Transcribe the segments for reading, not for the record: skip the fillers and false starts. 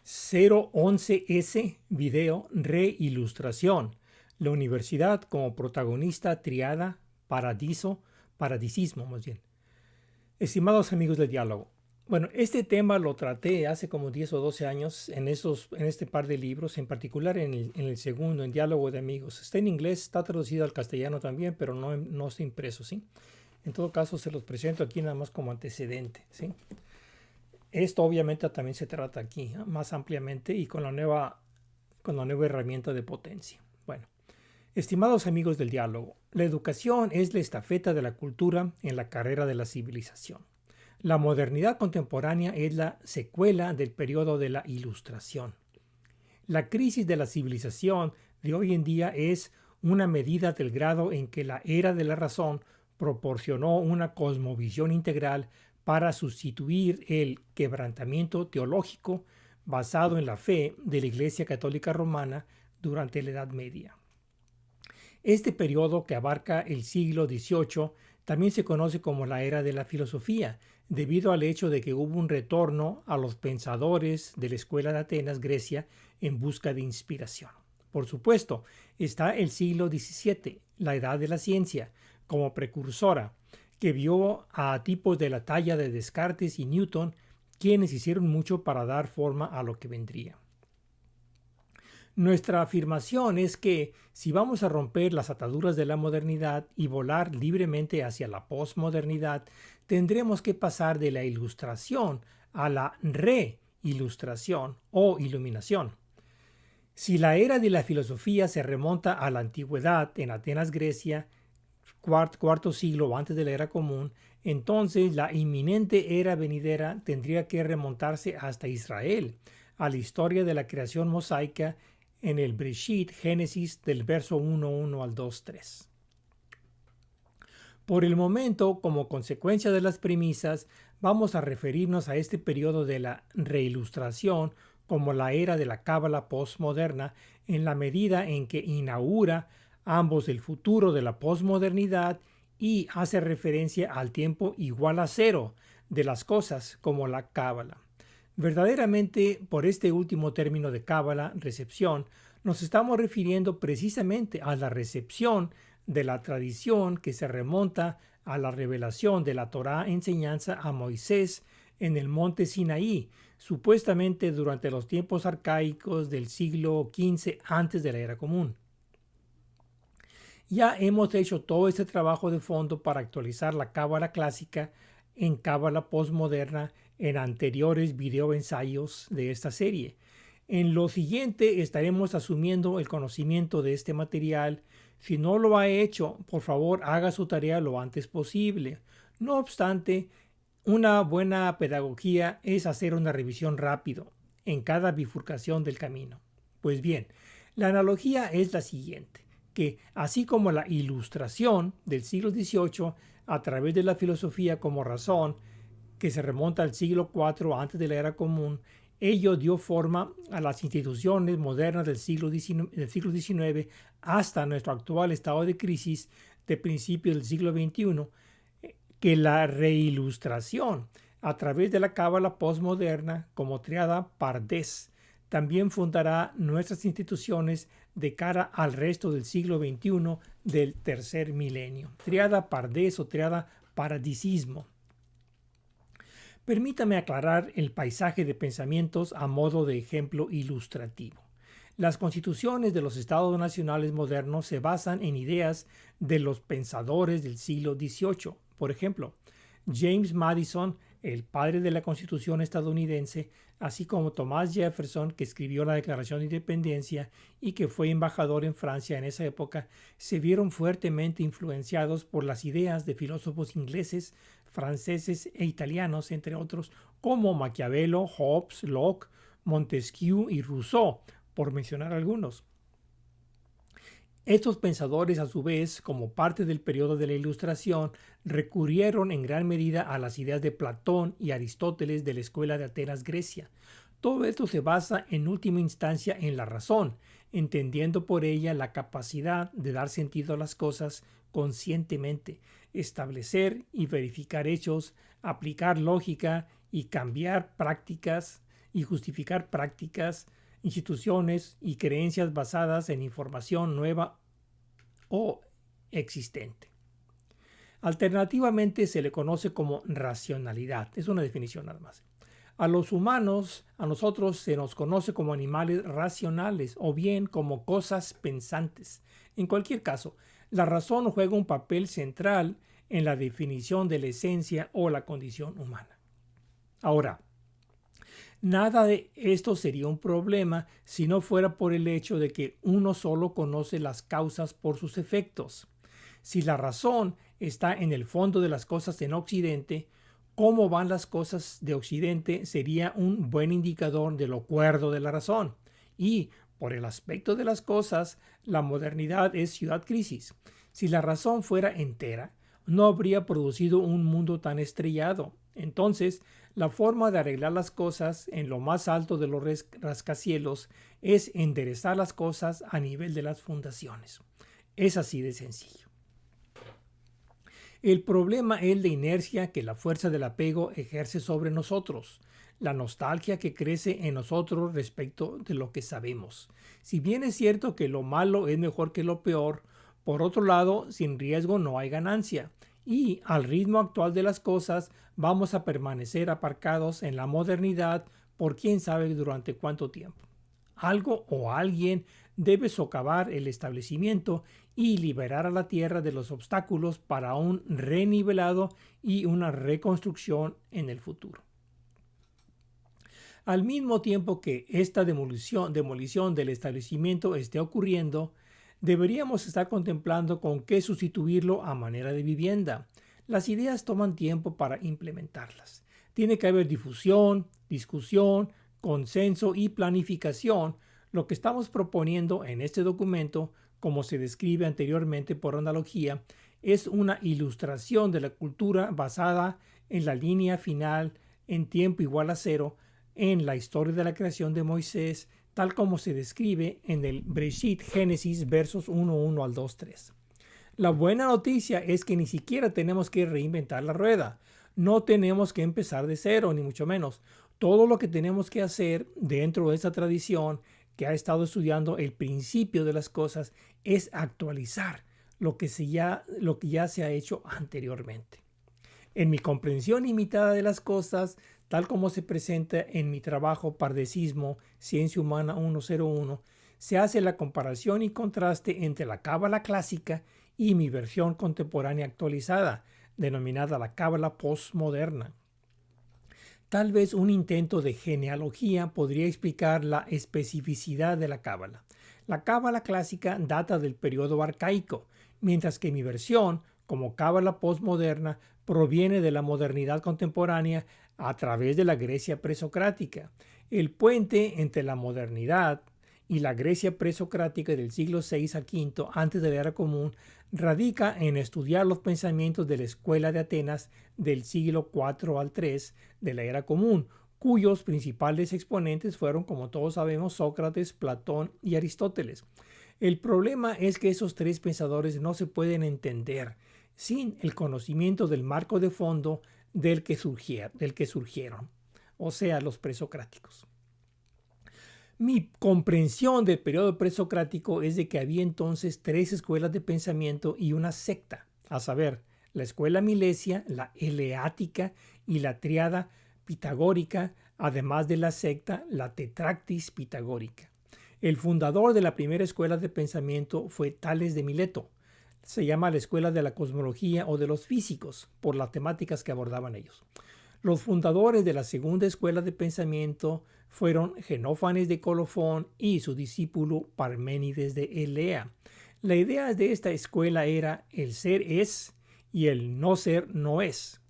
011S Video Reilustración. La universidad como protagonista triada, paradisismo más bien. Estimados amigos del diálogo, bueno, este tema lo traté hace como 10 o 12 años en este par de libros, en particular en el segundo, en Diálogo de Amigos. Está en inglés, está traducido al castellano también, pero no está impreso, ¿sí? En todo caso, se los presento aquí nada más como antecedente, ¿sí? Esto obviamente también se trata aquí, ¿no?, más ampliamente y con la nueva herramienta de potencia. Bueno, estimados amigos del diálogo, la educación es la estafeta de la cultura en la carrera de la civilización. La modernidad contemporánea es la secuela del periodo de la Ilustración. La crisis de la civilización de hoy en día es una medida del grado en que la era de la razón proporcionó una cosmovisión integral para sustituir el quebrantamiento teológico basado en la fe de la Iglesia Católica Romana durante la Edad Media. Este periodo, que abarca el siglo XVIII, también se conoce como la era de la filosofía, debido al hecho de que hubo un retorno a los pensadores de la escuela de Atenas, Grecia, en busca de inspiración. Por supuesto, está el siglo XVII, la edad de la ciencia, como precursora, que vio a tipos de la talla de Descartes y Newton, quienes hicieron mucho para dar forma a lo que vendría. Nuestra afirmación es que si vamos a romper las ataduras de la modernidad y volar libremente hacia la posmodernidad, tendremos que pasar de la ilustración a la reilustración o iluminación. Si la era de la filosofía se remonta a la antigüedad en Atenas, Grecia, cuarto siglo antes de la era común, entonces la inminente era venidera tendría que remontarse hasta Israel, a la historia de la creación mosaica en el Breshit, Génesis, del verso 1:1 al 2:3. Por el momento, como consecuencia de las premisas, vamos a referirnos a este periodo de la reilustración como la era de la cábala postmoderna, en la medida en que inaugura ambos el futuro de la posmodernidad y hace referencia al tiempo igual a cero de las cosas como la cábala. Verdaderamente, por este último término de cábala, recepción, nos estamos refiriendo precisamente a la recepción de la tradición que se remonta a la revelación de la Torá enseñanza a Moisés en el monte Sinaí, supuestamente durante los tiempos arcaicos del siglo XV antes de la era común. Ya hemos hecho todo este trabajo de fondo para actualizar la cábala clásica en cábala postmoderna en anteriores videoensayos de esta serie. En lo siguiente estaremos asumiendo el conocimiento de este material. Si no lo ha hecho, por favor haga su tarea lo antes posible. No obstante, una buena pedagogía es hacer una revisión rápido en cada bifurcación del camino. Pues bien, la analogía es la siguiente, que así como la ilustración del siglo XVIII a través de la filosofía como razón, que se remonta al siglo IV antes de la era común, ello dio forma a las instituciones modernas del siglo XIX hasta nuestro actual estado de crisis de principios del siglo XXI, que la reilustración a través de la cábala postmoderna como triada Pardes también fundará nuestras instituciones de cara al resto del siglo XXI del tercer milenio. Triada Pardes o triada paradisismo. Permítame aclarar el paisaje de pensamientos a modo de ejemplo ilustrativo. Las constituciones de los estados nacionales modernos se basan en ideas de los pensadores del siglo XVIII. Por ejemplo, James Madison, el padre de la Constitución estadounidense, así como Thomas Jefferson, que escribió la Declaración de Independencia y que fue embajador en Francia en esa época, se vieron fuertemente influenciados por las ideas de filósofos ingleses, franceses e italianos, entre otros, como Maquiavelo, Hobbes, Locke, Montesquieu y Rousseau, por mencionar algunos. Estos pensadores, a su vez, como parte del periodo de la Ilustración, recurrieron en gran medida a las ideas de Platón y Aristóteles de la Escuela de Atenas, Grecia. Todo esto se basa en última instancia en la razón, entendiendo por ella la capacidad de dar sentido a las cosas conscientemente, establecer y verificar hechos, aplicar lógica y cambiar prácticas y justificar prácticas, instituciones y creencias basadas en información nueva o existente. Alternativamente se le conoce como racionalidad. Es una definición nada más. A los humanos, a nosotros se nos conoce como animales racionales o bien como cosas pensantes. En cualquier caso, la razón juega un papel central en la definición de la esencia o la condición humana. Ahora, nada de esto sería un problema si no fuera por el hecho de que uno solo conoce las causas por sus efectos. Si la razón está en el fondo de las cosas en Occidente, cómo van las cosas de Occidente sería un buen indicador de lo cuerdo de la razón. Y, por el aspecto de las cosas, la modernidad es ciudad crisis. Si la razón fuera entera, no habría producido un mundo tan estrellado. Entonces, la forma de arreglar las cosas en lo más alto de los rascacielos es enderezar las cosas a nivel de las fundaciones. Es así de sencillo. El problema es la inercia que la fuerza del apego ejerce sobre nosotros, la nostalgia que crece en nosotros respecto de lo que sabemos. Si bien es cierto que lo malo es mejor que lo peor, por otro lado, sin riesgo no hay ganancia. Y al ritmo actual de las cosas, vamos a permanecer aparcados en la modernidad por quién sabe durante cuánto tiempo. Algo o alguien debe socavar el establecimiento y liberar a la tierra de los obstáculos para un renivelado y una reconstrucción en el futuro. Al mismo tiempo que esta demolición del establecimiento esté ocurriendo, deberíamos estar contemplando con qué sustituirlo a manera de vivienda. Las ideas toman tiempo para implementarlas. Tiene que haber difusión, discusión, consenso y planificación. Lo que estamos proponiendo en este documento, como se describe anteriormente por analogía, es una ilustración de la cultura basada en la línea final en tiempo igual a cero en la historia de la creación de Moisés, tal como se describe en el Breshit Génesis versos 1:1 al 2:3. La buena noticia es que ni siquiera tenemos que reinventar la rueda. No tenemos que empezar de cero, ni mucho menos. Todo lo que tenemos que hacer dentro de esta tradición que ha estado estudiando el principio de las cosas es actualizar lo que ya se ha hecho anteriormente. En mi comprensión limitada de las cosas, tal como se presenta en mi trabajo Pardecismo, Ciencia Humana 101, se hace la comparación y contraste entre la cábala clásica y mi versión contemporánea actualizada, denominada la cábala postmoderna. Tal vez un intento de genealogía podría explicar la especificidad de la cábala. La cábala clásica data del periodo arcaico, mientras que mi versión, como cábala postmoderna, proviene de la modernidad contemporánea a través de la Grecia presocrática. El puente entre la modernidad y la Grecia presocrática del siglo VI al V antes de la era común radica en estudiar los pensamientos de la escuela de Atenas del siglo IV al III de la era común, cuyos principales exponentes fueron, como todos sabemos, Sócrates, Platón y Aristóteles. El problema es que esos tres pensadores no se pueden entender sin el conocimiento del marco de fondo del que surgieron, o sea, los presocráticos. Mi comprensión del periodo presocrático es de que había entonces tres escuelas de pensamiento y una secta, a saber, la escuela milesia, la eleática y la triada pitagórica, además de la secta, la tetractis pitagórica. El fundador de la primera escuela de pensamiento fue Tales de Mileto. Se llama la escuela de la cosmología o de los físicos, por las temáticas que abordaban ellos. Los fundadores de la segunda escuela de pensamiento fueron Genófanes de Colofón y su discípulo Parménides de Elea. La idea de esta escuela era el ser es y el no ser no es.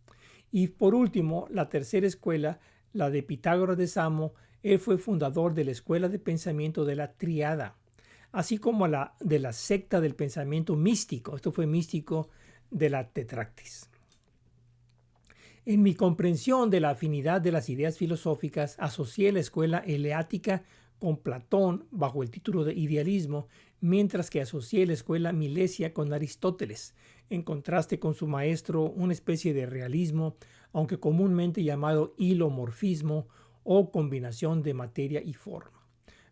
Y por último, la tercera escuela, la de Pitágoras de Samo, él fue fundador de la escuela de pensamiento de la triada, así como la de la secta del pensamiento místico. Esto fue místico de la tetractis. En mi comprensión de la afinidad de las ideas filosóficas, asocié la escuela eleática con Platón bajo el título de idealismo, mientras que asocié la escuela milesia con Aristóteles, en contraste con su maestro, una especie de realismo, aunque comúnmente llamado hilomorfismo o combinación de materia y forma.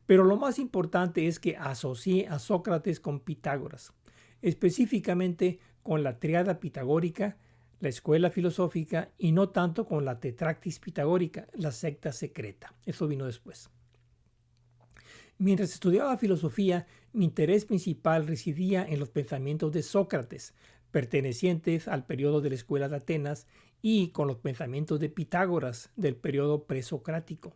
Pero lo más importante es que asocié a Sócrates con Pitágoras, específicamente con la tríada pitagórica, la escuela filosófica, y no tanto con la tetractis pitagórica, la secta secreta. Eso vino después. Mientras estudiaba filosofía, mi interés principal residía en los pensamientos de Sócrates, pertenecientes al periodo de la escuela de Atenas, y con los pensamientos de Pitágoras del periodo presocrático.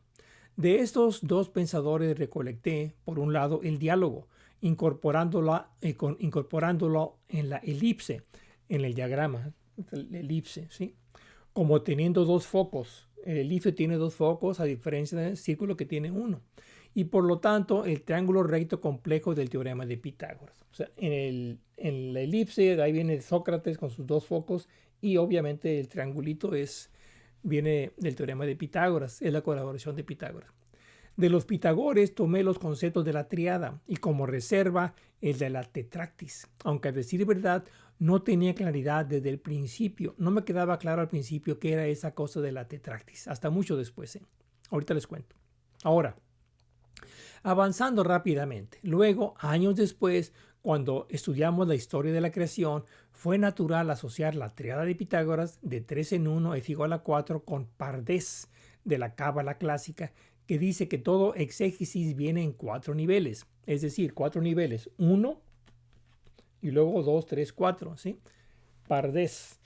De estos dos pensadores recolecté, por un lado, el diálogo, incorporándolo en la elipse, en el diagrama, la elipse, ¿sí? Como teniendo dos focos. El elipse tiene dos focos, a diferencia del círculo que tiene uno. Y por lo tanto, el triángulo recto complejo del teorema de Pitágoras. O sea, en la elipse, ahí viene Sócrates con sus dos focos, y obviamente el triangulito viene del teorema de Pitágoras, es la colaboración de Pitágoras. De los Pitagores tomé los conceptos de la tríada y como reserva el de la tetractis, aunque a decir verdad no tenía claridad desde el principio, no me quedaba claro al principio qué era esa cosa de la tetractis, hasta mucho después. Ahorita les cuento. Ahora, avanzando rápidamente, luego, años después, cuando estudiamos la historia de la creación, fue natural asociar la tríada de Pitágoras de 3 en 1 es igual a 4 con Pardes de la Cábala clásica, que dice que todo exégesis viene en 4 niveles, es decir, 4 niveles, 1 y luego 2, 3, 4, ¿sí? Pardes.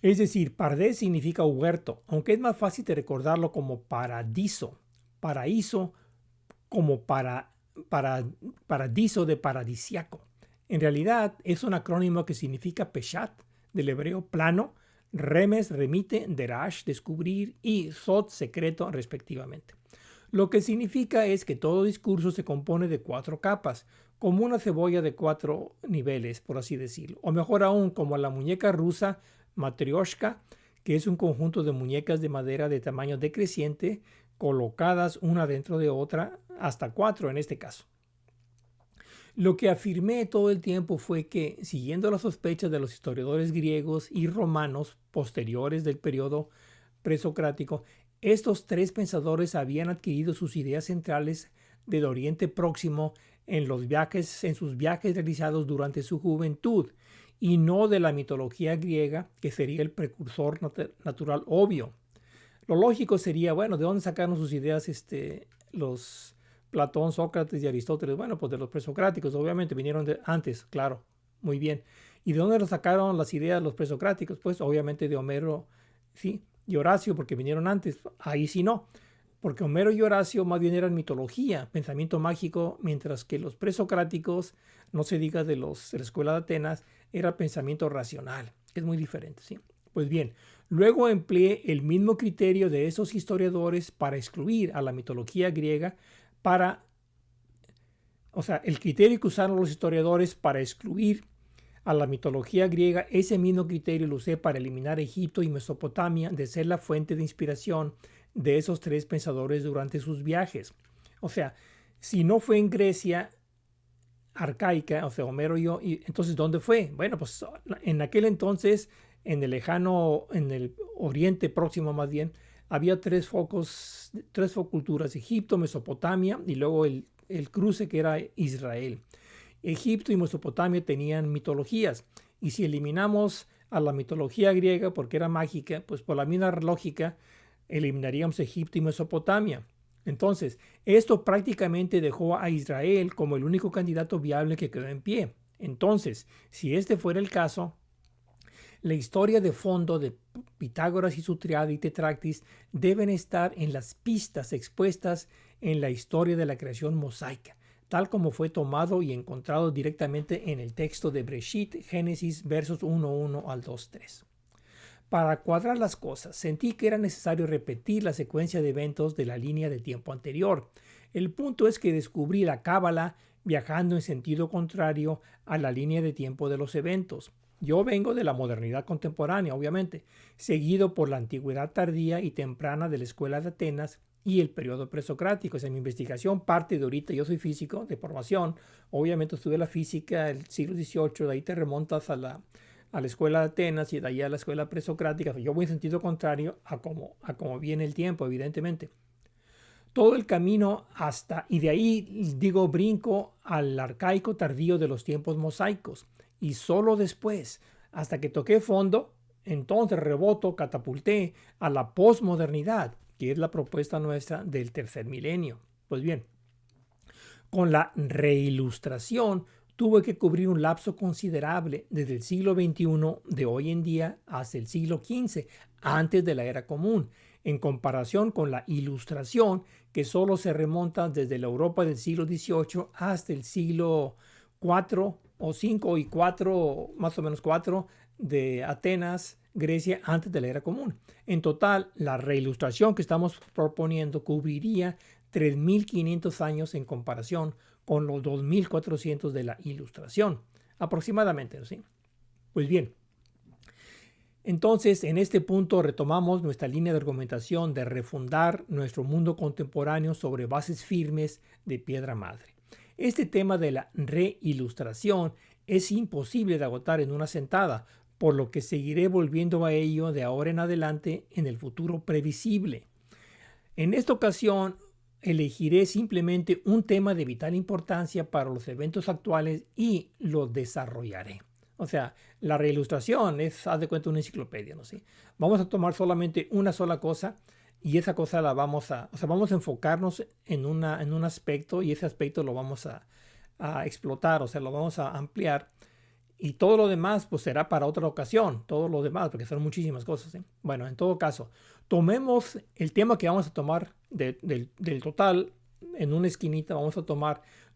Es decir, Pardes significa huerto, aunque es más fácil de recordarlo como paradiso, paraíso como paradiso de paradisiaco. En realidad es un acrónimo que significa Peshat, del hebreo plano, remes, remite, derash, descubrir, y sot, secreto, respectivamente. Lo que significa es que todo discurso se compone de 4 capas, como una cebolla de 4 niveles, por así decirlo. O mejor aún, como la muñeca rusa Matryoshka, que es un conjunto de muñecas de madera de tamaño decreciente, colocadas una dentro de otra, hasta 4 en este caso. Lo que afirmé todo el tiempo fue que, siguiendo las sospechas de los historiadores griegos y romanos posteriores del periodo presocrático, estos 3 pensadores habían adquirido sus ideas centrales del Oriente Próximo en sus viajes realizados durante su juventud, y no de la mitología griega, que sería el precursor natural obvio. Lo lógico sería, bueno, ¿de dónde sacaron sus ideas los Platón, Sócrates y Aristóteles? Bueno, pues de los presocráticos, obviamente, vinieron antes, claro, muy bien. ¿Y de dónde sacaron las ideas los presocráticos? Pues obviamente de Homero, sí, y Horacio, porque vinieron antes. Ahí sí no, porque Homero y Horacio más bien eran mitología, pensamiento mágico, mientras que los presocráticos, no se diga de la escuela de Atenas, era pensamiento racional, que es muy diferente, ¿sí? Pues bien, luego empleé el mismo criterio de esos historiadores para excluir a la mitología griega, el criterio que usaron los historiadores para excluir a la mitología griega, ese mismo criterio lo usé para eliminar Egipto y Mesopotamia de ser la fuente de inspiración de esos 3 pensadores durante sus viajes. O sea, si no fue en Grecia arcaica, o sea, Homero y entonces ¿dónde fue? Bueno, pues en aquel entonces, en el Oriente Próximo más bien, había 3 culturas, Egipto, Mesopotamia y luego el cruce que era Israel. Egipto y Mesopotamia tenían mitologías, y si eliminamos a la mitología griega porque era mágica, pues por la misma lógica eliminaríamos Egipto y Mesopotamia. Entonces, esto prácticamente dejó a Israel como el único candidato viable que quedó en pie. Entonces, si este fuera el caso, la historia de fondo de Pitágoras y su tríada y tetractis deben estar en las pistas expuestas en la historia de la creación mosaica, tal como fue tomado y encontrado directamente en el texto de Breshit, Génesis, versos 1:1 al 2:3. Para cuadrar las cosas, sentí que era necesario repetir la secuencia de eventos de la línea de tiempo anterior. El punto es que descubrí la cábala viajando en sentido contrario a la línea de tiempo de los eventos. Yo vengo de la modernidad contemporánea, obviamente, seguido por la antigüedad tardía y temprana de la escuela de Atenas y el periodo presocrático. O sea, mi investigación parte de ahorita. Yo soy físico de formación, obviamente estudié la física del siglo XVIII, de ahí te remontas a a la escuela de Atenas y de ahí a la escuela presocrática. Yo voy en sentido contrario a como viene el tiempo, evidentemente. Todo el camino hasta, y de ahí digo brinco al arcaico tardío de los tiempos mosaicos. Y solo después, hasta que toqué fondo, entonces reboto, catapulté a la posmodernidad, que es la propuesta nuestra del tercer milenio. Pues bien, con la reilustración tuve que cubrir un lapso considerable desde el siglo XXI de hoy en día hasta el siglo XV, antes de la era común, en comparación con la ilustración que solo se remonta desde la Europa del siglo XVIII hasta el siglo IV o V y IV, más o menos IV, de Atenas, Grecia, antes de la era común. En total, la reilustración que estamos proponiendo cubriría 3.500 años en comparación con los 2.400 de la ilustración, aproximadamente, ¿sí? Pues bien, entonces en este punto retomamos nuestra línea de argumentación de refundar nuestro mundo contemporáneo sobre bases firmes de piedra madre. Este tema de la reilustración es imposible de agotar en una sentada, por lo que seguiré volviendo a ello de ahora en adelante en el futuro previsible. En esta ocasión elegiré simplemente un tema de vital importancia para los eventos actuales y lo desarrollaré. O sea, la reilustración es, haz de cuenta, una enciclopedia, ¿no? ¿Sí? Vamos a tomar solamente una sola cosa y esa cosa la vamos a enfocarnos en un aspecto y ese aspecto lo vamos a explotar, o sea, lo vamos a ampliar. Y todo lo demás, pues será para otra ocasión, todo lo demás, porque son muchísimas cosas, ¿eh? Bueno, en todo caso, tomemos el tema que vamos a tomar del total, en una esquinita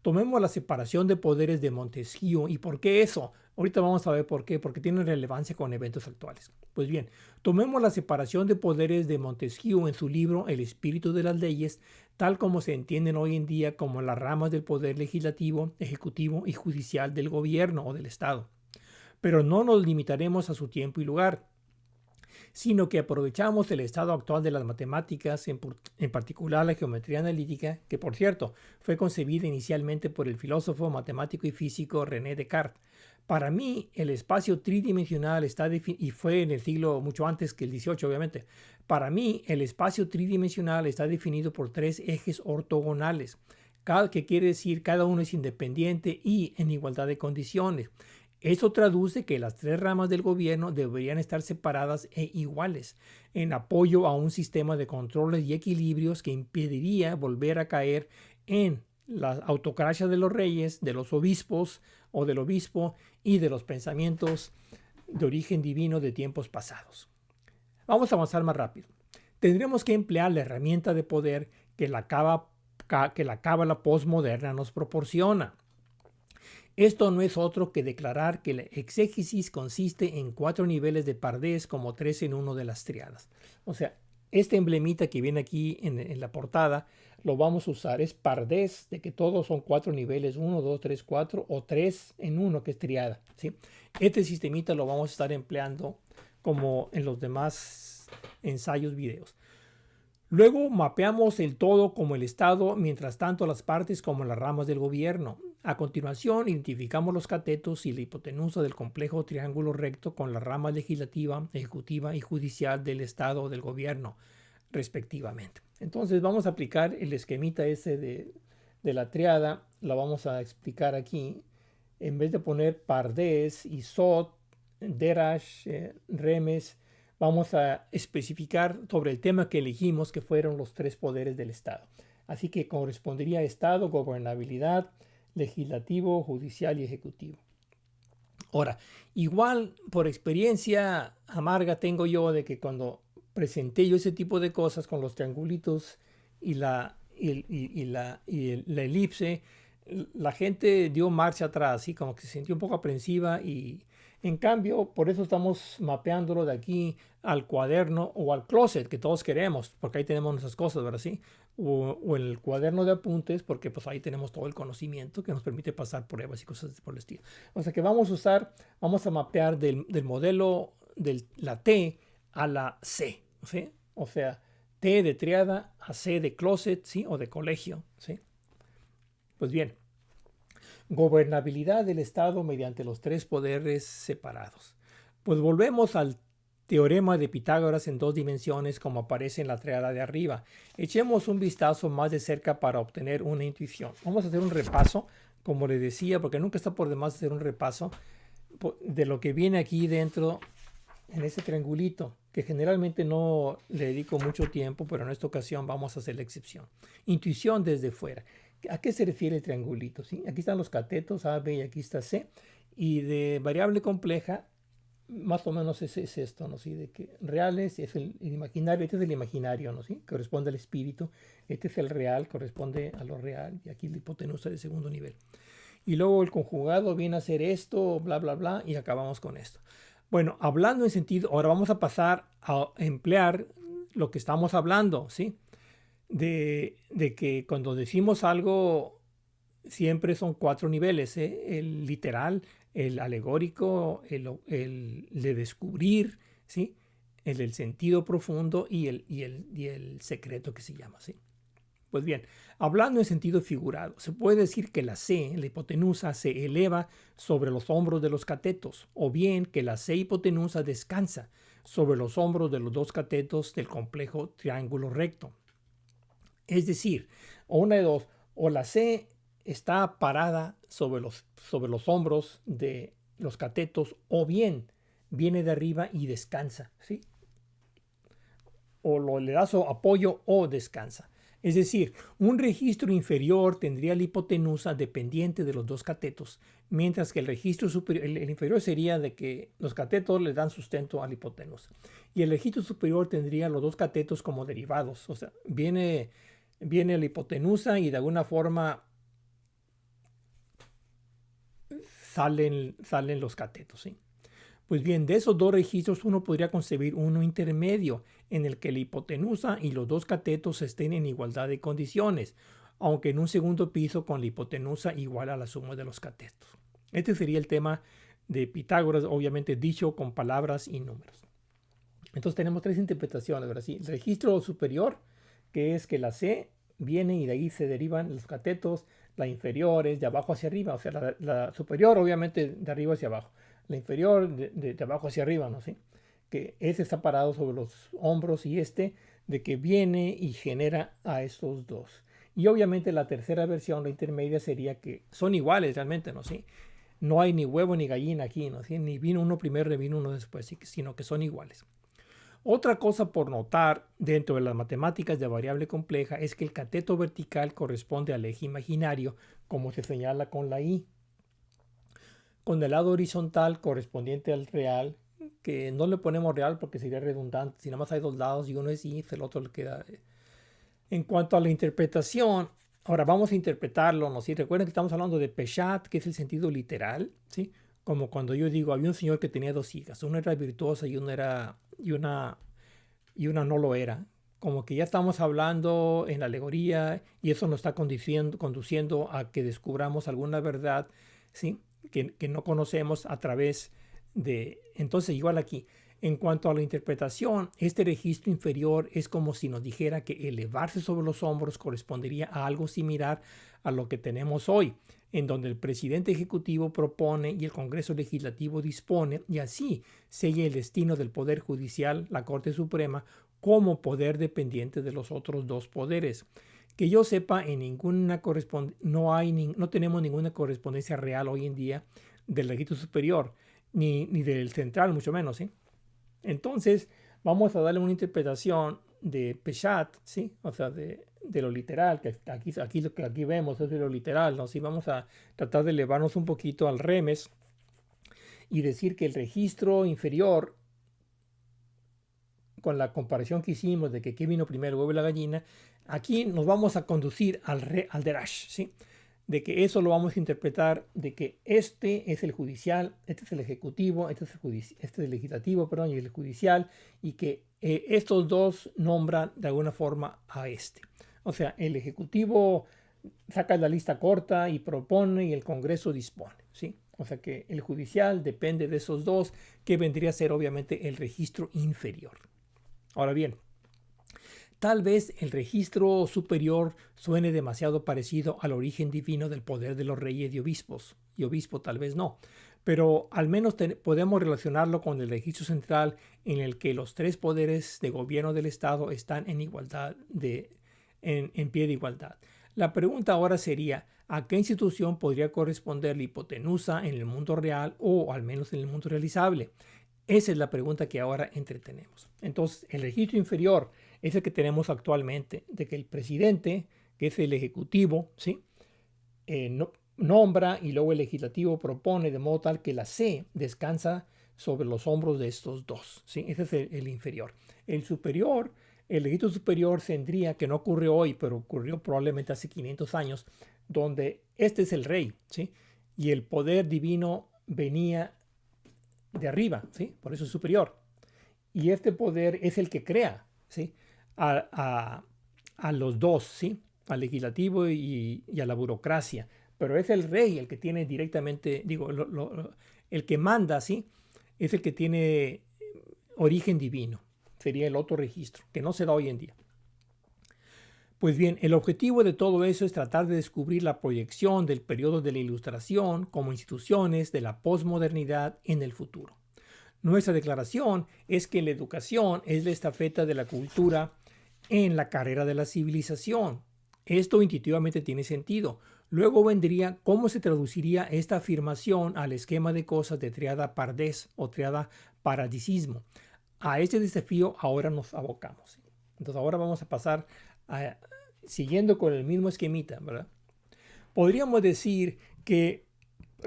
tomemos la separación de poderes de Montesquieu. ¿Y por qué eso? Ahorita vamos a ver por qué, porque tiene relevancia con eventos actuales. Pues bien, tomemos la separación de poderes de Montesquieu en su libro El espíritu de las leyes, tal como se entienden hoy en día como las ramas del poder legislativo, ejecutivo y judicial del gobierno o del Estado. Pero no nos limitaremos a su tiempo y lugar, sino que aprovechamos el estado actual de las matemáticas, en particular la geometría analítica, que por cierto fue concebida inicialmente por el filósofo, matemático y físico René Descartes. Para mí, el espacio tridimensional está y fue en el siglo mucho antes que el XVIII, obviamente. Para mí, el espacio tridimensional está definido por tres ejes ortogonales, que quiere decir cada uno es independiente y en igualdad de condiciones. Eso traduce que las tres ramas del gobierno deberían estar separadas e iguales, en apoyo a un sistema de controles y equilibrios que impediría volver a caer en la autocracia de los reyes, de los obispos o del obispo y de los pensamientos de origen divino de tiempos pasados. Vamos a avanzar más rápido. Tendremos que emplear la herramienta de poder que la cábala postmoderna nos proporciona. Esto no es otro que declarar que la exégesis consiste en 4 niveles de Pardes como 3 en 1 de las triadas. O sea, este emblemita que viene aquí en la portada lo vamos a usar. Es Pardes, de que todos son 4 niveles, 1, 2, 3, 4 o 3 en 1 que es triada, ¿sí? Este sistemita lo vamos a estar empleando como en los demás ensayos videos. Luego mapeamos el todo como el Estado, mientras tanto las partes como las ramas del gobierno. A continuación identificamos los catetos y la hipotenusa del complejo triángulo recto con las ramas legislativa, ejecutiva y judicial del Estado o del gobierno, respectivamente. Entonces vamos a aplicar el esquemita ese de la triada, la vamos a explicar aquí. En vez de poner Pardes, Isot, Derash, Remes, vamos a especificar sobre el tema que elegimos, que fueron los tres poderes del Estado. Así que correspondería a Estado, gobernabilidad, legislativo, judicial y ejecutivo. Ahora, igual por experiencia amarga tengo yo de que cuando presenté yo ese tipo de cosas con los triangulitos y la elipse, la gente dio marcha atrás, ¿sí? Como que se sintió un poco aprensiva y en cambio, por eso estamos mapeándolo de aquí al cuaderno o al closet que todos queremos, porque ahí tenemos nuestras cosas, ¿verdad? ¿Sí? O el cuaderno de apuntes, porque pues ahí tenemos todo el conocimiento que nos permite pasar pruebas y cosas por el estilo. O sea que vamos a mapear del modelo de la T a la C, ¿sí? O sea, T de triada a C de closet, ¿sí? O de colegio, ¿sí? Pues bien. Gobernabilidad del Estado mediante los tres poderes separados. Pues volvemos al teorema de Pitágoras en dos dimensiones como aparece en la triada de arriba. Echemos un vistazo más de cerca para obtener una intuición. Vamos a hacer un repaso, como les decía, porque nunca está por demás hacer un repaso de lo que viene aquí dentro en este triangulito, que generalmente no le dedico mucho tiempo, pero en esta ocasión vamos a hacer la excepción. Intuición desde fuera. ¿A qué se refiere el triangulito? ¿Sí? Aquí están los catetos A, B y aquí está C. Y de variable compleja, más o menos es esto, ¿no? ¿Sí? De que reales es el imaginario, este es el imaginario, ¿no? ¿Sí? Corresponde al espíritu. Este es el real, corresponde a lo real. Y aquí la hipotenusa de segundo nivel. Y luego el conjugado viene a ser esto, bla, bla, bla, y acabamos con esto. Bueno, hablando en sentido, ahora vamos a pasar a emplear lo que estamos hablando, ¿sí? De que cuando decimos algo, siempre son cuatro niveles, ¿eh? El literal, el alegórico, el de descubrir, ¿sí? El del sentido profundo y el secreto que se llama, ¿sí? Pues bien, hablando en sentido figurado, se puede decir que la C, la hipotenusa, se eleva sobre los hombros de los catetos, o bien que la C hipotenusa descansa sobre los hombros de los dos catetos del complejo triángulo recto. Es decir, o una de dos, o la C está parada sobre los hombros de los catetos, o bien viene de arriba y descansa, ¿sí? O le da su apoyo o descansa. Es decir, un registro inferior tendría la hipotenusa dependiente de los dos catetos, mientras que el registro superior, el inferior sería de que los catetos le dan sustento a la hipotenusa. Y el registro superior tendría los dos catetos como derivados. O sea, viene la hipotenusa y de alguna forma salen los catetos, ¿sí? Pues bien, de esos dos registros uno podría concebir uno intermedio en el que la hipotenusa y los dos catetos estén en igualdad de condiciones, aunque en un segundo piso con la hipotenusa igual a la suma de los catetos. Este sería el tema de Pitágoras, obviamente dicho con palabras y números. Entonces tenemos tres interpretaciones, ¿verdad? Sí, el registro superior, que es que la C viene y de ahí se derivan los catetos, la inferior es de abajo hacia arriba, o sea, la superior obviamente de arriba hacia abajo. La inferior de abajo hacia arriba, ¿no? ¿Sí? Que ese está parado sobre los hombros y este de que viene y genera a estos dos. Y obviamente la tercera versión, la intermedia, sería que son iguales realmente, ¿no? ¿Sí? No hay ni huevo ni gallina aquí, ¿no? ¿Sí? Ni vino uno primero ni vino uno después, sino que son iguales. Otra cosa por notar dentro de las matemáticas de variable compleja es que el cateto vertical corresponde al eje imaginario, como se señala con la I, con el lado horizontal correspondiente al real, que no le ponemos real porque sería redundante, si nada más hay dos lados y uno es y el otro le queda. En cuanto a la interpretación, ahora vamos a interpretarlo, ¿no? ¿Sí? Recuerden que estamos hablando de Peshat, que es el sentido literal, ¿sí? Como cuando yo digo, había un señor que tenía dos hijas, una era virtuosa y una no lo era. Como que ya estamos hablando en la alegoría y eso nos está conduciendo a que descubramos alguna verdad, ¿sí? Que no conocemos a través de... Entonces, igual aquí, en cuanto a la interpretación, este registro inferior es como si nos dijera que elevarse sobre los hombros correspondería a algo similar a lo que tenemos hoy, en donde el presidente ejecutivo propone y el Congreso legislativo dispone, y así sella el destino del Poder Judicial, la Corte Suprema, como poder dependiente de los otros dos poderes. Que yo sepa, no tenemos ninguna correspondencia real hoy en día del registro superior, ni del central, mucho menos, ¿sí? Entonces, vamos a darle una interpretación de Peshat, ¿sí? O sea, de lo literal, que aquí lo que aquí vemos es de lo literal, ¿no? Sí, vamos a tratar de elevarnos un poquito al remes y decir que el registro inferior, con la comparación que hicimos de que qué vino primero, el huevo y la gallina, aquí nos vamos a conducir al derash, ¿sí? De que eso lo vamos a interpretar de que este es el judicial, este es el ejecutivo, este es el legislativo, perdón, y el judicial, y que estos dos nombran de alguna forma a este. O sea, el ejecutivo saca la lista corta y propone y el Congreso dispone, ¿sí? O sea que el judicial depende de esos dos, que vendría a ser obviamente el registro inferior. Ahora bien, tal vez el registro superior suene demasiado parecido al origen divino del poder de los reyes y obispo tal vez no. pero al menos podemos relacionarlo con el registro central en el que los tres poderes de gobierno del Estado están en igualdad en pie de igualdad. La pregunta ahora sería, ¿a qué institución podría corresponder la hipotenusa en el mundo real o al menos en el mundo realizable? Esa es la pregunta que ahora entretenemos. Entonces, el registro inferior es el que tenemos actualmente, de que el presidente, que es el ejecutivo, ¿sí? Nombra y luego el legislativo propone de modo tal que la C descansa sobre los hombros de estos dos, ¿sí? Ese es el inferior. El superior, el registro superior tendría, que no ocurrió hoy, pero ocurrió probablemente hace 500 años, donde este es el rey, ¿sí? Y el poder divino venía de arriba, ¿sí? Por eso es superior. Y este poder es el que crea, ¿sí? A los dos, ¿sí? Al legislativo y a la burocracia. Pero es el rey el que tiene directamente, digo, el que manda, ¿sí? Es el que tiene origen divino. Sería el otro registro, que no se da hoy en día. Pues bien, el objetivo de todo eso es tratar de descubrir la proyección del periodo de la Ilustración como instituciones de la posmodernidad en el futuro. Nuestra declaración es que la educación es la estafeta de la cultura en la carrera de la civilización. Esto intuitivamente tiene sentido. Luego vendría cómo se traduciría esta afirmación al esquema de cosas de triada Pardes o triada paradisismo. A este desafío ahora nos abocamos. Entonces ahora vamos a pasar siguiendo con el mismo esquemita, ¿verdad? Podríamos decir que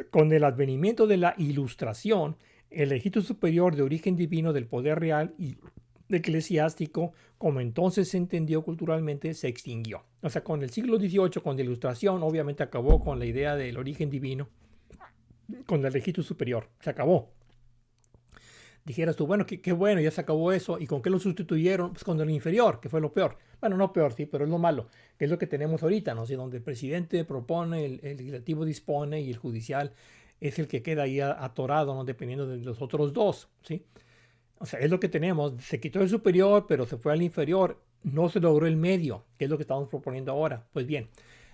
con el advenimiento de la Ilustración, el registro superior de origen divino del poder real y eclesiástico, como entonces se entendió culturalmente, se extinguió. O sea, con el siglo XVIII, con la Ilustración, obviamente acabó con la idea del origen divino, con el registro superior. Se acabó. Dijeras tú, bueno, qué bueno, ya se acabó eso. ¿Y con qué lo sustituyeron? Pues con el inferior, que fue lo peor. Bueno, no peor, sí, pero es lo malo, que es lo que tenemos ahorita, ¿no? O sea, donde el presidente propone, el legislativo dispone y el judicial es el que queda ahí atorado, ¿no? Dependiendo de los otros dos, ¿sí? O sea, es lo que tenemos. Se quitó el superior, pero se fue al inferior. No se logró el medio, que es lo que estamos proponiendo ahora. Pues bien,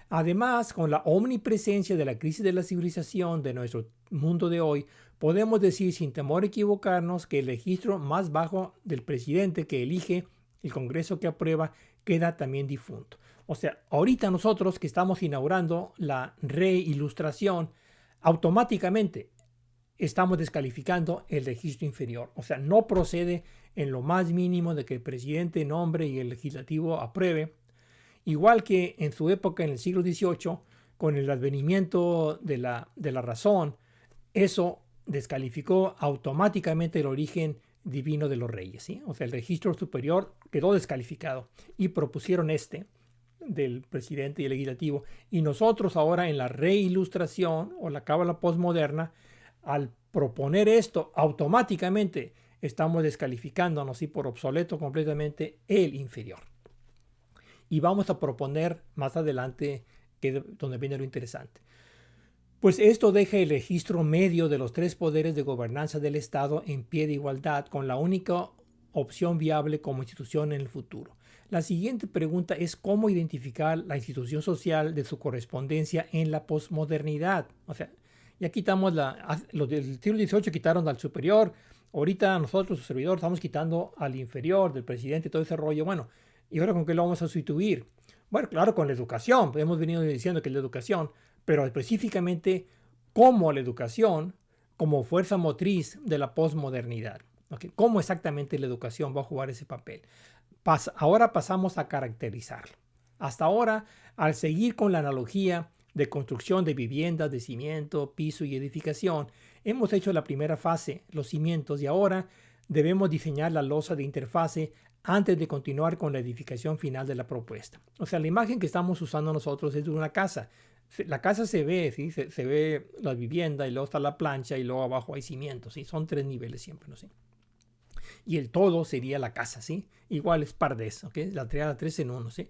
además, con la omnipresencia de la crisis de la civilización de nuestro mundo de hoy, podemos decir sin temor a equivocarnos que el registro más bajo del presidente que elige, el Congreso que aprueba, queda también difunto. O sea, ahorita nosotros que estamos inaugurando la reilustración, automáticamente estamos descalificando el registro inferior. O sea, no procede en lo más mínimo de que el presidente nombre y el legislativo apruebe. Igual que en su época, en el siglo XVIII, con el advenimiento de la razón, eso descalificó automáticamente el origen divino de los reyes, ¿sí? O sea, el registro superior quedó descalificado y propusieron este del presidente y el legislativo. Y nosotros ahora en la reilustración o la cábala postmoderna, al proponer esto, automáticamente estamos descalificándonos y por obsoleto completamente el inferior. Y vamos a proponer más adelante donde viene lo interesante. Pues esto deja el registro medio de los tres poderes de gobernanza del Estado en pie de igualdad con la única opción viable como institución en el futuro. La siguiente pregunta es cómo identificar la institución social de su correspondencia en la posmodernidad. O sea, ya quitamos los del siglo XVIII quitaron al superior, ahorita nosotros, su servidor, estamos quitando al inferior, del presidente, todo ese rollo. Bueno, ¿y ahora con qué lo vamos a sustituir? Bueno, claro, con la educación. Hemos venido diciendo que la educación, pero específicamente como la educación, como fuerza motriz de la posmodernidad. ¿Okay? ¿Cómo exactamente la educación va a jugar ese papel? Ahora pasamos a caracterizarlo. Hasta ahora, al seguir con la analogía de construcción de viviendas, de cimiento, piso y edificación, hemos hecho la primera fase, los cimientos, y ahora debemos diseñar la losa de interfase antes de continuar con la edificación final de la propuesta. O sea, la imagen que estamos usando nosotros es de una casa. La casa se ve, ¿sí? Se ve la vivienda y luego está la plancha y luego abajo hay cimientos, ¿sí? Son tres niveles siempre, ¿no? ¿Sí? Y el todo sería la casa, ¿sí? Igual es Pardes, ¿ok? La triada 3 en 1, ¿sí?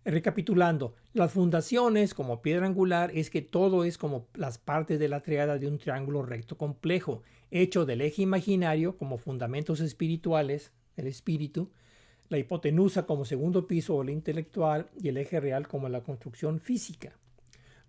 Recapitulando, las fundaciones como piedra angular es que todo es como las partes de la triada de un triángulo recto complejo, hecho del eje imaginario como fundamentos espirituales, el espíritu, la hipotenusa como segundo piso o la intelectual y el eje real como la construcción física.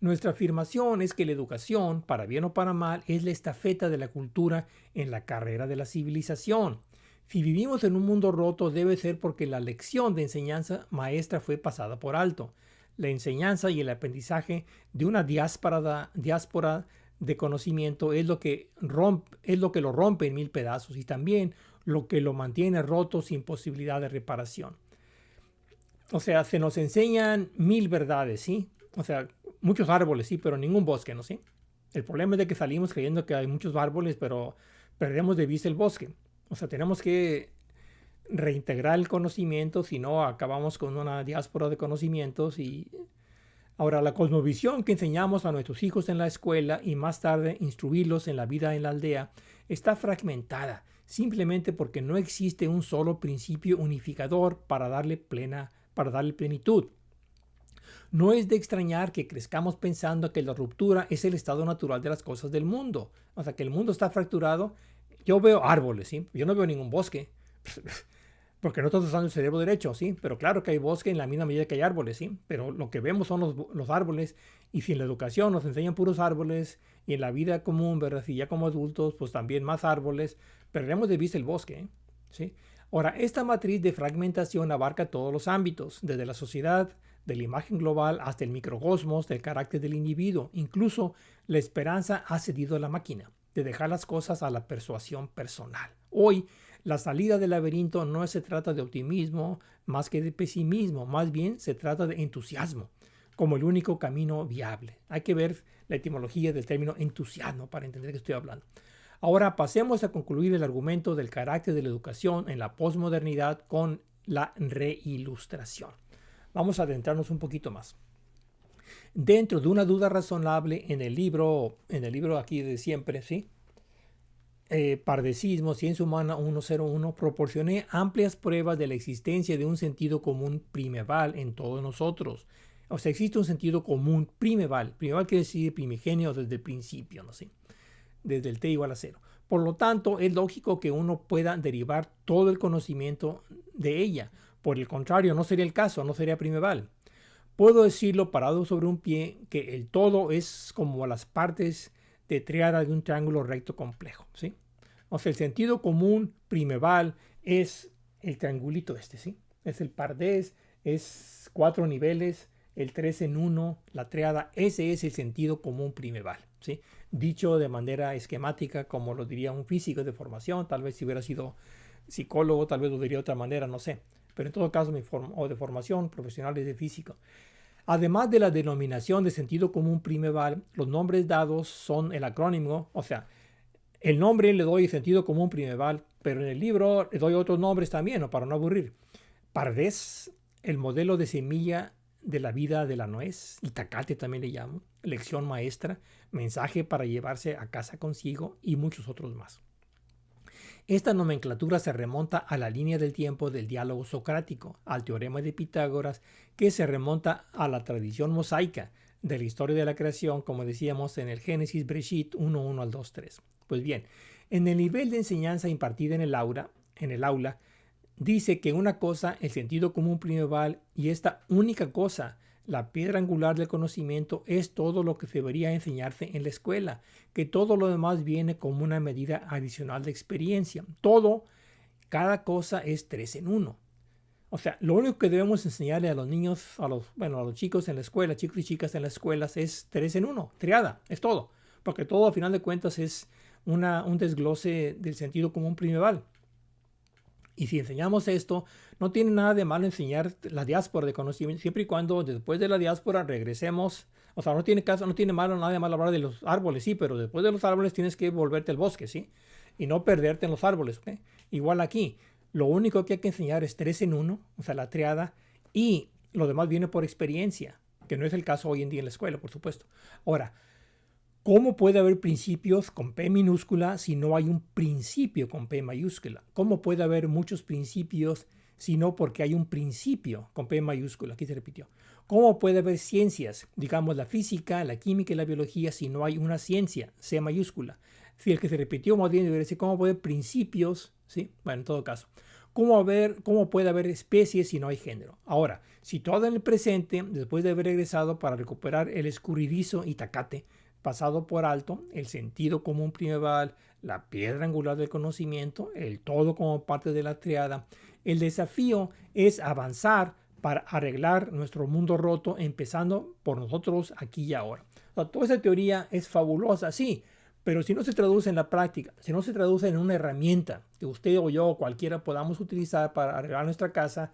Nuestra afirmación es que la educación, para bien o para mal, es la estafeta de la cultura en la carrera de la civilización. Si vivimos en un mundo roto, debe ser porque la lección de enseñanza maestra fue pasada por alto. La enseñanza y el aprendizaje de una diáspora de conocimiento es lo que lo rompe en mil pedazos y también lo que lo mantiene roto sin posibilidad de reparación. O sea, se nos enseñan mil verdades, ¿sí? O sea, muchos árboles, sí, pero ningún bosque, ¿no? ¿Sí? El problema es de que salimos creyendo que hay muchos árboles, pero perdemos de vista el bosque. O sea, tenemos que reintegrar el conocimiento, si no acabamos con una diáspora de conocimientos. Y ahora, la cosmovisión que enseñamos a nuestros hijos en la escuela y más tarde instruirlos en la vida en la aldea está fragmentada, simplemente porque no existe un solo principio unificador para darle plenitud. No es de extrañar que crezcamos pensando que la ruptura es el estado natural de las cosas del mundo. O sea, que el mundo está fracturado. Yo veo árboles, ¿sí? Yo no veo ningún bosque. Porque no estamos usando el cerebro derecho, ¿sí? Pero claro que hay bosque en la misma medida que hay árboles, ¿sí? Pero lo que vemos son los árboles. Y si en la educación nos enseñan puros árboles y en la vida común, ¿verdad? Si ya como adultos, pues también más árboles, perdemos de vista el bosque, ¿sí? Ahora, esta matriz de fragmentación abarca todos los ámbitos, desde la sociedad, de la imagen global hasta el microcosmos del carácter del individuo. Incluso la esperanza ha cedido a la máquina de dejar las cosas a la persuasión personal. Hoy, la salida del laberinto no se trata de optimismo más que de pesimismo, más bien se trata de entusiasmo como el único camino viable. Hay que ver la etimología del término entusiasmo para entender de qué estoy hablando. Ahora pasemos a concluir el argumento del carácter de la educación en la posmodernidad con la reilustración. Vamos a adentrarnos un poquito más. Dentro de una duda razonable en el libro aquí de siempre, ¿sí? Pardecismo, Ciencia Humana 101, proporcioné amplias pruebas de la existencia de un sentido común primeval en todos nosotros. O sea, existe un sentido común primeval. Primeval quiere decir primigenio desde el principio, ¿no? ¿Sí? Desde el t igual a 0. Por lo tanto, es lógico que uno pueda derivar todo el conocimiento de ella. Por el contrario, no sería el caso, no sería primeval. Puedo decirlo parado sobre un pie que el todo es como las partes de triada de un triángulo recto complejo, ¿sí? O sea, el sentido común primeval es el triangulito este, ¿sí? Es el pardés, es 4 niveles, el 3 en 1, la triada, ese es el sentido común primeval, ¿sí? Dicho de manera esquemática, como lo diría un físico de formación, tal vez si hubiera sido psicólogo, tal vez lo diría de otra manera, no sé. Pero en todo caso, o de formación profesional de físico. Además de la denominación de sentido común primeval, los nombres dados son el acrónimo, o sea, el nombre le doy sentido común primeval, pero en el libro le doy otros nombres también, ¿no? Para no aburrir. Pardes, el modelo de semilla de la vida de la nuez, Itacate también le llamo, lección maestra, mensaje para llevarse a casa consigo y muchos otros más. Esta nomenclatura se remonta a la línea del tiempo del diálogo socrático, al teorema de Pitágoras, que se remonta a la tradición mosaica de la historia de la creación, como decíamos en el Génesis Bereshit 1:1 al 2:3. Pues bien, en el nivel de enseñanza impartida en el aula, dice que una cosa, el sentido común primeval, y esta única cosa, la piedra angular del conocimiento, es todo lo que debería enseñarse en la escuela, que todo lo demás viene como una medida adicional de experiencia. Cada cosa es 3 en 1. O sea, lo único que debemos enseñarle a los niños, a los chicos en la escuela, chicos y chicas en las escuelas, es 3 en 1, triada, es todo. Porque todo, a final de cuentas, es un desglose del sentido común primeval. Y si enseñamos esto, no tiene nada de malo enseñar la diáspora de conocimiento, siempre y cuando después de la diáspora regresemos. O sea, no tiene nada de malo hablar de los árboles, sí, pero después de los árboles tienes que volverte al bosque, ¿sí? Y no perderte en los árboles, ¿ok? Igual aquí, lo único que hay que enseñar es 3 en 1, o sea, la triada, y lo demás viene por experiencia, que no es el caso hoy en día en la escuela, por supuesto. Ahora, ¿cómo puede haber principios con P minúscula si no hay un principio con P mayúscula? ¿Cómo puede haber muchos principios si no porque hay un principio con P mayúscula? Aquí se repitió. ¿Cómo puede haber ciencias, digamos la física, la química y la biología, si no hay una ciencia, C mayúscula? Si el que se repitió más bien debería decir cómo puede haber principios, ¿sí? Bueno, en todo caso. ¿Cómo puede haber especies si no hay género? Ahora, situado en el presente, después de haber regresado para recuperar el escurridizo Itacate, pasado por alto, el sentido común primeval, la piedra angular del conocimiento, el todo como parte de la triada, el desafío es avanzar para arreglar nuestro mundo roto, empezando por nosotros aquí y ahora. O sea, toda esa teoría es fabulosa, sí, pero si no se traduce en la práctica, si no se traduce en una herramienta que usted o yo o cualquiera podamos utilizar para arreglar nuestra casa,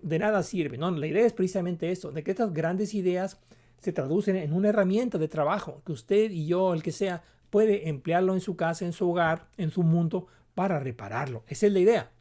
de nada sirve. No, la idea es precisamente eso, de que estas grandes ideas se traducen en una herramienta de trabajo que usted y yo, el que sea, puede emplearlo en su casa, en su hogar, en su mundo, para repararlo. Esa es la idea.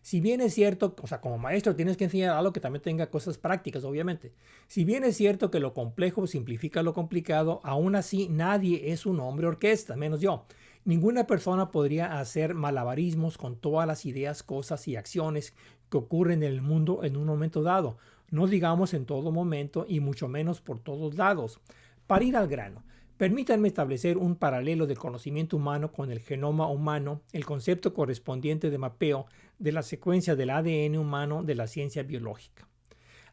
Si bien es cierto, o sea, como maestro tienes que enseñar algo que también tenga cosas prácticas, obviamente. Si bien es cierto que lo complejo simplifica lo complicado, aún así nadie es un hombre orquesta, menos yo. Ninguna persona podría hacer malabarismos con todas las ideas, cosas y acciones que ocurren en el mundo en un momento dado. No digamos en todo momento y mucho menos por todos lados. Para ir al grano, permítanme establecer un paralelo del conocimiento humano con el genoma humano, el concepto correspondiente de mapeo de la secuencia del ADN humano de la ciencia biológica.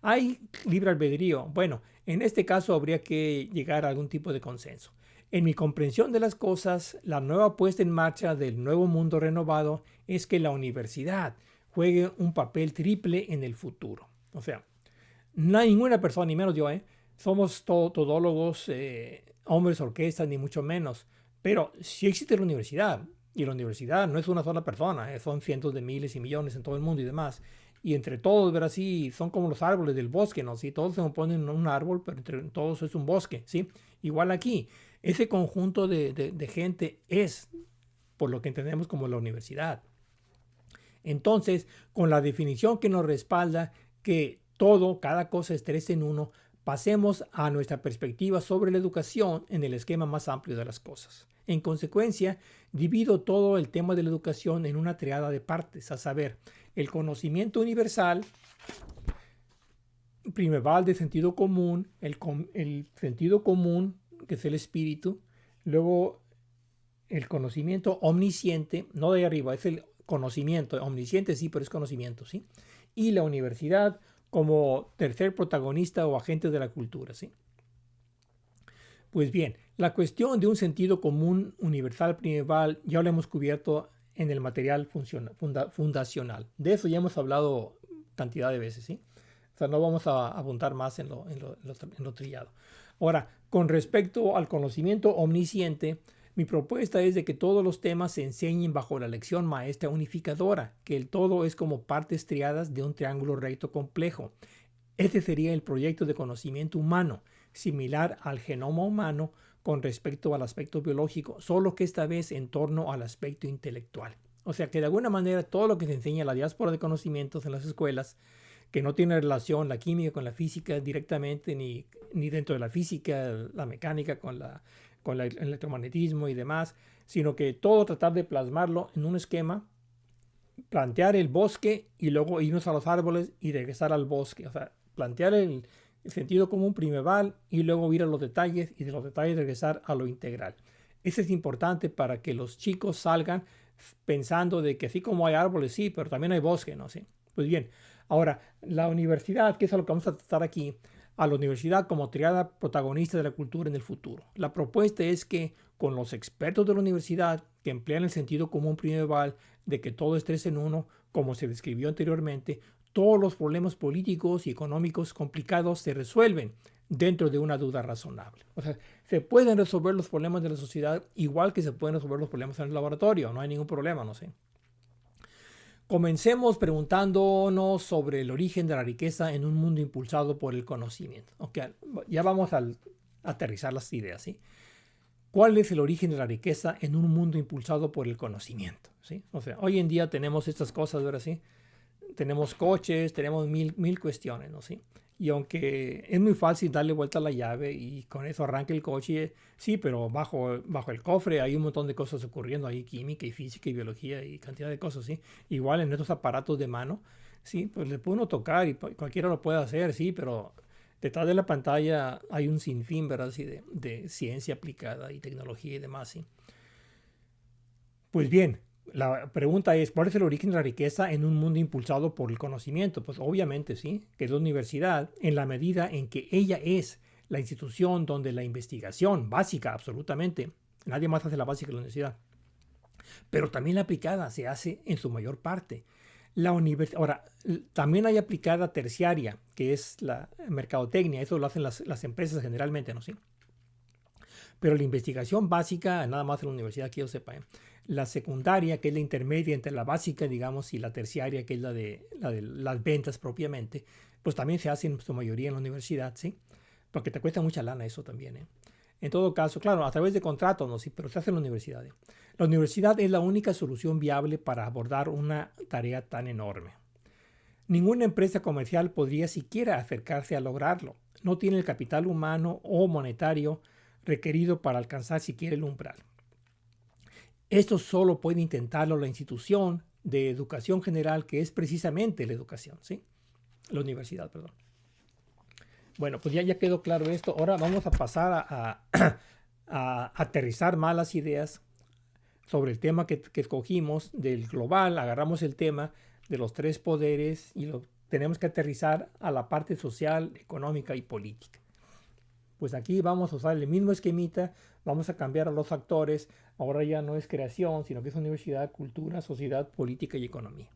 ¿Hay libre albedrío? Bueno, en este caso habría que llegar a algún tipo de consenso. En mi comprensión de las cosas, la nueva puesta en marcha del nuevo mundo renovado es que la universidad juegue un papel triple en el futuro. O sea, no hay ninguna persona, ni menos yo, somos todólogos, hombres orquestas, ni mucho menos. Pero sí existe la universidad. Y la universidad no es una sola persona, son cientos de miles y millones en todo el mundo y demás. Y entre todos, ver así, son como los árboles del bosque, ¿no? Sí, todos se componen en un árbol, pero entre todos es un bosque, ¿sí? Igual aquí, ese conjunto de gente es por lo que entendemos como la universidad. Entonces, con la definición que nos respalda que todo, cada cosa es tres en uno, pasemos a nuestra perspectiva sobre la educación en el esquema más amplio de las cosas. En consecuencia, divido todo el tema de la educación en una triada de partes, a saber, el conocimiento universal, primeval de sentido común, el sentido común, que es el espíritu, luego el conocimiento omnisciente, no de arriba, es el conocimiento, omnisciente sí, pero es conocimiento, ¿sí? Y la universidad como tercer protagonista o agente de la cultura, ¿sí? Pues bien, la cuestión de un sentido común universal primeval ya lo hemos cubierto en el material fundacional. De eso ya hemos hablado cantidad de veces, ¿sí? O sea, no vamos a apuntar más en lo trillado. Ahora, con respecto al conocimiento omnisciente, mi propuesta es de que todos los temas se enseñen bajo la lección maestra unificadora, que el todo es como partes triadas de un triángulo recto complejo. Este sería el proyecto de conocimiento humano, similar al genoma humano con respecto al aspecto biológico, solo que esta vez en torno al aspecto intelectual. O sea que de alguna manera todo lo que se enseña en la diáspora de conocimientos en las escuelas, que no tiene relación la química con la física directamente, ni dentro de la física, la mecánica con el electromagnetismo y demás, sino que todo tratar de plasmarlo en un esquema, plantear el bosque y luego irnos a los árboles y regresar al bosque. O sea, plantear el sentido común primeval y luego ir a los detalles y de los detalles regresar a lo integral. Eso es importante para que los chicos salgan pensando de que así como hay árboles, sí, pero también hay bosque, ¿no? Sí. Pues bien, ahora, la universidad, que es a lo que vamos a tratar aquí, a la universidad como triada protagonista de la cultura en el futuro. La propuesta es que con los expertos de la universidad que emplean el sentido común primeval de que todo es tres en uno, como se describió anteriormente, todos los problemas políticos y económicos complicados se resuelven dentro de una duda razonable. O sea, se pueden resolver los problemas de la sociedad igual que se pueden resolver los problemas en el laboratorio, no hay ningún problema, no sé. Comencemos preguntándonos sobre el origen de la riqueza en un mundo impulsado por el conocimiento. Okay, ya vamos a aterrizar las ideas, ¿sí? ¿Cuál es el origen de la riqueza en un mundo impulsado por el conocimiento? ¿Sí? O sea, hoy en día tenemos estas cosas, ¿verdad? ¿Sí? Tenemos coches, tenemos mil cuestiones, ¿no? ¿Sí? Y aunque es muy fácil darle vuelta a la llave y con eso arranca el coche, sí, pero bajo el cofre hay un montón de cosas ocurriendo, hay química y física y biología y cantidad de cosas, ¿sí? Igual en nuestros aparatos de mano, sí, pues le puede uno tocar y cualquiera lo puede hacer, sí, pero detrás de la pantalla hay un sinfín, ¿verdad? Sí, de ciencia aplicada y tecnología y demás, ¿sí? Pues bien, La pregunta es, ¿cuál es el origen de la riqueza en un mundo impulsado por el conocimiento? Pues obviamente sí, que es la universidad, en la medida en que ella es la institución donde la investigación básica, absolutamente, nadie más hace la básica en la universidad, pero también la aplicada se hace en su mayor parte. Ahora, también hay aplicada terciaria, que es la mercadotecnia, eso lo hacen las empresas generalmente, ¿no? Sí. Pero la investigación básica, nada más en la universidad que yo sepa, ¿eh? La secundaria, que es la intermedia entre la básica, digamos, y la terciaria, que es la de las ventas propiamente, pues también se hace en su mayoría en la universidad, ¿sí? Porque te cuesta mucha lana eso también, ¿eh? En todo caso, claro, a través de contratos, ¿no? Sí, pero se hace en la universidad, ¿eh? La universidad es la única solución viable para abordar una tarea tan enorme. Ninguna empresa comercial podría siquiera acercarse a lograrlo. No tiene el capital humano o monetario requerido para alcanzar siquiera el umbral. Esto solo puede intentarlo la institución de educación general, que es precisamente la educación, ¿sí? La universidad, perdón. Bueno, pues ya quedó claro esto. Ahora vamos a pasar a aterrizar más las ideas sobre el tema que escogimos del global. Agarramos el tema de los tres poderes y lo tenemos que aterrizar a la parte social, económica y política. Pues aquí vamos a usar el mismo esquemita, vamos a cambiar a los factores. Ahora ya no es creación, sino que es universidad, cultura, sociedad, política y economía.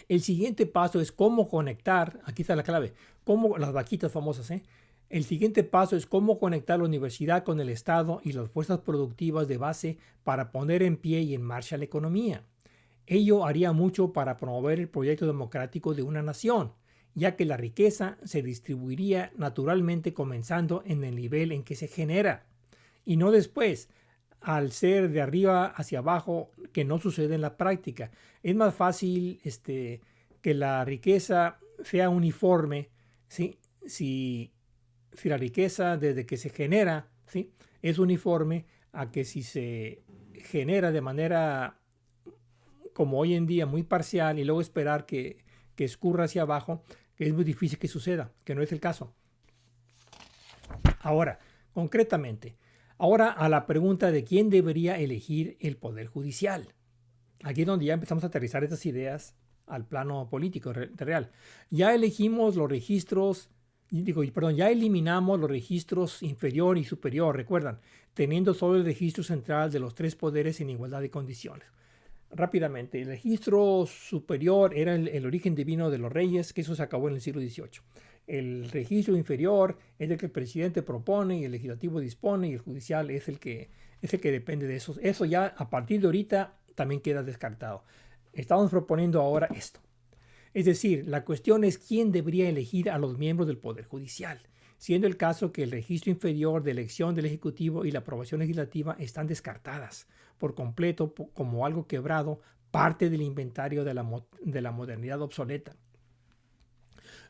El siguiente paso es cómo conectar, aquí está la clave, cómo las vaquitas famosas, ¿eh? El siguiente paso es cómo conectar la universidad con el Estado y las fuerzas productivas de base para poner en pie y en marcha la economía. Ello haría mucho para promover el proyecto democrático de una nación, ya que la riqueza se distribuiría naturalmente comenzando en el nivel en que se genera, y no después, al ser de arriba hacia abajo, que no sucede en la práctica. Es más fácil que la riqueza sea uniforme, ¿sí? Si la riqueza desde que se genera, ¿sí?, es uniforme, a que si se genera de manera como hoy en día muy parcial y luego esperar que escurra hacia abajo, que es muy difícil que suceda, que no es el caso. Ahora, concretamente, ahora a la pregunta de quién debería elegir el Poder Judicial. Aquí es donde ya empezamos a aterrizar estas ideas al plano político real. Ya elegimos los registros, ya eliminamos los registros inferior y superior, recuerdan, teniendo solo el registro central de los tres poderes en igualdad de condiciones. Rápidamente, el registro superior era el origen divino de los reyes, que eso se acabó en el siglo XVIII. El registro inferior es el que el presidente propone y el legislativo dispone, y el judicial es el que depende de eso. Eso ya a partir de ahorita también queda descartado. Estamos proponiendo ahora esto. Es decir, la cuestión es quién debería elegir a los miembros del Poder Judicial, siendo el caso que el registro inferior de elección del Ejecutivo y la aprobación legislativa están descartadas por completo como algo quebrado, parte del inventario de la modernidad obsoleta.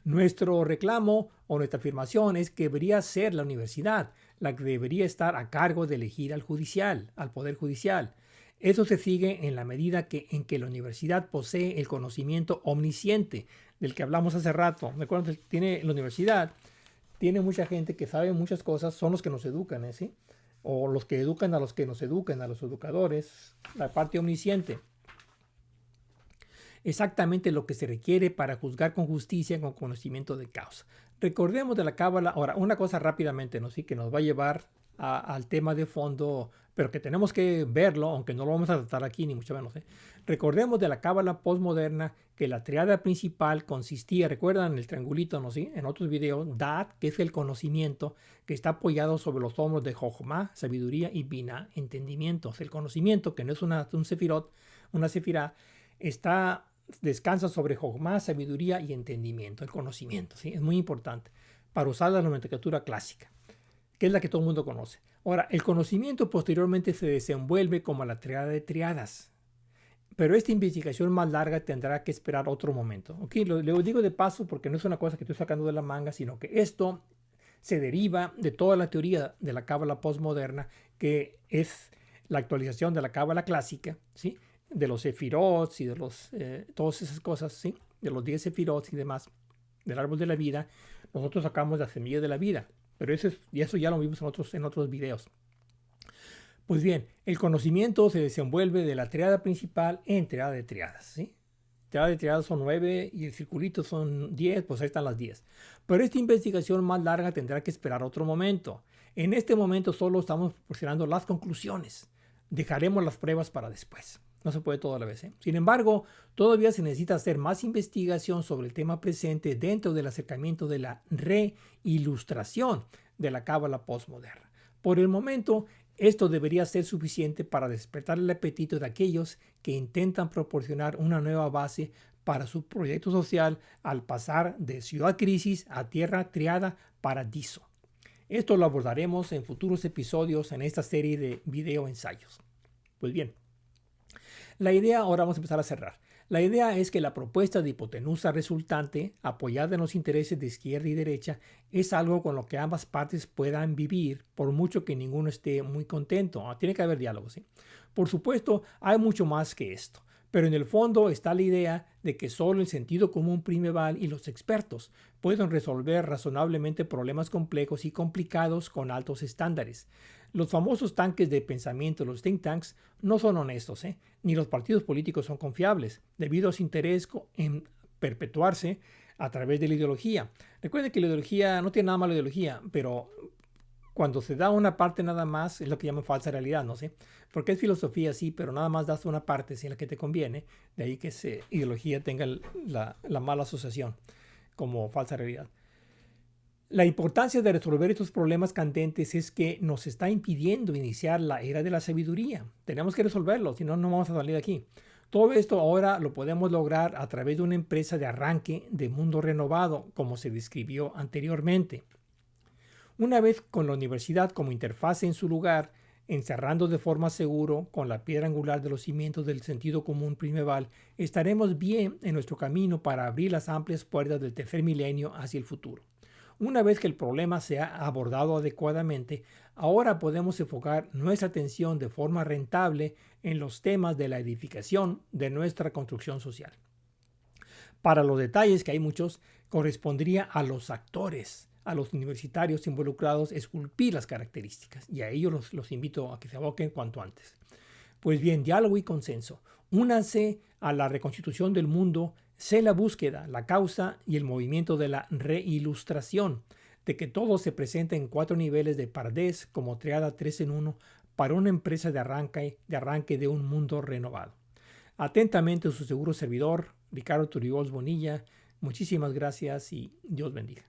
Nuestro reclamo o nuestra afirmación es que debería ser la universidad la que debería estar a cargo de elegir al Poder Judicial. Eso se sigue en la medida en que la universidad posee el conocimiento omnisciente del que hablamos hace rato. Recuerden que la universidad tiene mucha gente que sabe muchas cosas, son los que nos educan, ¿sí? O los que educan a los que nos educan, a los educadores, la parte omnisciente. Exactamente lo que se requiere para juzgar con justicia, con conocimiento de causa. Recordemos de la cábala, ahora, una cosa rápidamente, ¿no? Sí, que nos va a llevar al tema de fondo, pero que tenemos que verlo, aunque no lo vamos a tratar aquí, ni mucho menos. Recordemos de la cábala postmoderna que la triada principal consistía, recuerdan el triangulito, ¿no? ¿Sí? En otros videos, Dat, que es el conocimiento, que está apoyado sobre los hombros de Jochma, sabiduría, y Binah, entendimiento. O sea, el conocimiento, que no es un sefirot, una sefirá, descansa sobre Jochma, sabiduría y entendimiento, el conocimiento, ¿sí? Es muy importante para usar la nomenclatura clásica, que es la que todo el mundo conoce. Ahora, el conocimiento posteriormente se desenvuelve como la triada de triadas, pero esta investigación más larga tendrá que esperar otro momento. ¿Okay? Lo digo de paso porque no es una cosa que estoy sacando de la manga, sino que esto se deriva de toda la teoría de la cábala postmoderna, que es la actualización de la cábala clásica, ¿sí? De los sefirots y de todas esas cosas, ¿sí? De los 10 sefirots y demás, del árbol de la vida. Nosotros sacamos la semilla de la vida, pero eso ya lo vimos en otros videos. Pues bien, el conocimiento se desenvuelve de la triada principal en triada de triadas, ¿sí? Triada de triadas son 9 y el circulito son 10, pues ahí están las 10. Pero esta investigación más larga tendrá que esperar otro momento. En este momento solo estamos proporcionando las conclusiones. Dejaremos las pruebas para después. No se puede todo a la vez, ¿eh? Sin embargo, todavía se necesita hacer más investigación sobre el tema presente dentro del acercamiento de la reilustración de la cábala postmoderna. Por el momento, esto debería ser suficiente para despertar el apetito de aquellos que intentan proporcionar una nueva base para su proyecto social al pasar de ciudad crisis a tierra triada paradiso. Esto lo abordaremos en futuros episodios en esta serie de video ensayos. Pues bien, la idea, ahora vamos a empezar a cerrar. La idea es que la propuesta de hipotenusa resultante, apoyada en los intereses de izquierda y derecha, es algo con lo que ambas partes puedan vivir, por mucho que ninguno esté muy contento. Tiene que haber diálogo, ¿sí? Por supuesto, hay mucho más que esto, pero en el fondo está la idea de que solo el sentido común primeval y los expertos pueden resolver razonablemente problemas complejos y complicados con altos estándares. Los famosos tanques de pensamiento, los think tanks, no son honestos, ni los partidos políticos son confiables, debido a su interés en perpetuarse a través de la ideología. Recuerden que la ideología, no tiene nada malo la ideología, pero cuando se da una parte nada más, es lo que llaman falsa realidad, ¿no sé? Porque es filosofía, sí, pero nada más das una parte, si es la que te conviene, de ahí que esa ideología tenga la mala asociación como falsa realidad. La importancia de resolver estos problemas candentes es que nos está impidiendo iniciar la era de la sabiduría. Tenemos que resolverlo, si no, no vamos a salir de aquí. Todo esto ahora lo podemos lograr a través de una empresa de arranque de mundo renovado, como se describió anteriormente. Una vez con la universidad como interfase en su lugar, encerrando de forma seguro con la piedra angular de los cimientos del sentido común primeval, estaremos bien en nuestro camino para abrir las amplias puertas del tercer milenio hacia el futuro. Una vez que el problema se ha abordado adecuadamente, ahora podemos enfocar nuestra atención de forma rentable en los temas de la edificación de nuestra construcción social. Para los detalles, que hay muchos, correspondría a los actores, a los universitarios involucrados, esculpir las características, y a ellos los invito a que se aboquen cuanto antes. Pues bien, diálogo y consenso. Únanse a la reconstitución del mundo. Sé la búsqueda, la causa y el movimiento de la reilustración, de que todo se presenta en 4 niveles de Pardés como triada 3 en 1 para una empresa de arranque de un mundo renovado. Atentamente su seguro servidor, Ricardo Turrios Bonilla. Muchísimas gracias y Dios bendiga.